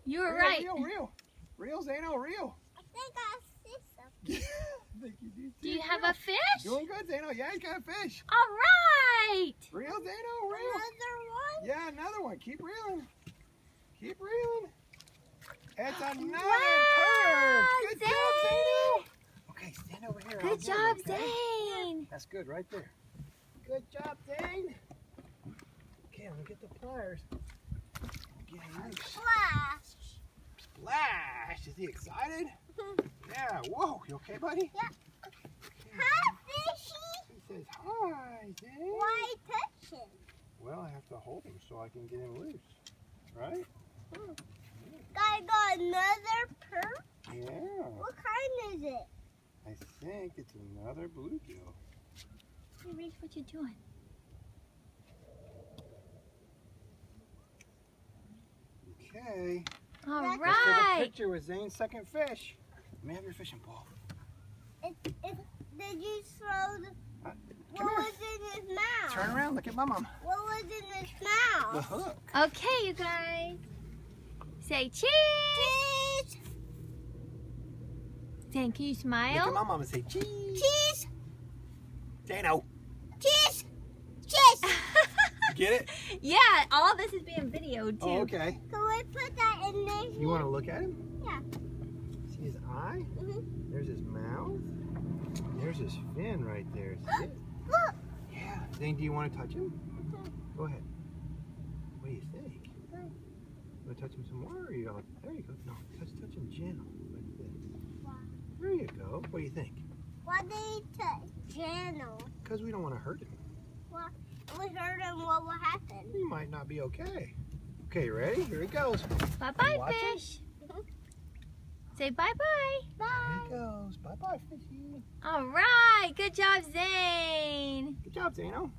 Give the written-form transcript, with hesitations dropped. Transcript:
You were right. Real, Zane4, real. I think I see something. I think you do too. Do you have a fish? Doing good, Zane4. Yeah, he's got a fish. All right. Real, Zane4, real. Another one? Yeah, another one. Keep reeling. Keep reeling. It's another Wow, perch. Good job, Zane4. Okay, stand over here. Good job, Zane. That's good right there. Good job, Zane. Okay, let me get the pliers. Get him loose. Splash. Splash. Is he excited? Yeah. Whoa. You okay, buddy? Yeah. Okay. Hi, fishy. He says, hi, Zane. Why touch him? Well, I have to hold him so I can get him loose. Right? I got another perch. Yeah. What kind is it? I think it's another bluegill. Hey, Reese, what you doing? Okay. All Let's take a right. picture with Zane's second fish. Let me have your fishing pole. Did you throw the... Come What here. was in his mouth? Turn around. Look at my mom. What was in his The mouth? hook. Okay, you guys. Say cheese. Cheese. Zane, can you Look at smile? my mom and say cheese. Cheese. Zane4. Cheese. Cheese. Get it? Yeah, all this is being videoed too. Oh, okay. Can we put that in there? You want to look at him? Yeah. See his eye? Mm-hmm. There's his mouth. There's his fin right there. See it? Look. Yeah. Zane, do you want to touch him? Go ahead. What do you think? Good. Want to touch him some more? Or you don't? There you go. No, touch him gentle. Like this. Wow. There you go. What do you think? Why did he touch channel? Because we don't want to hurt him. Well, if we hurt him, what will happen? He might not be okay. Okay, ready? Here he goes. Bye-bye, Watch it. fish. Say bye-bye. There Bye. he goes. Bye-bye, fishy. All right. Good job, Zane. Good job, Zane4.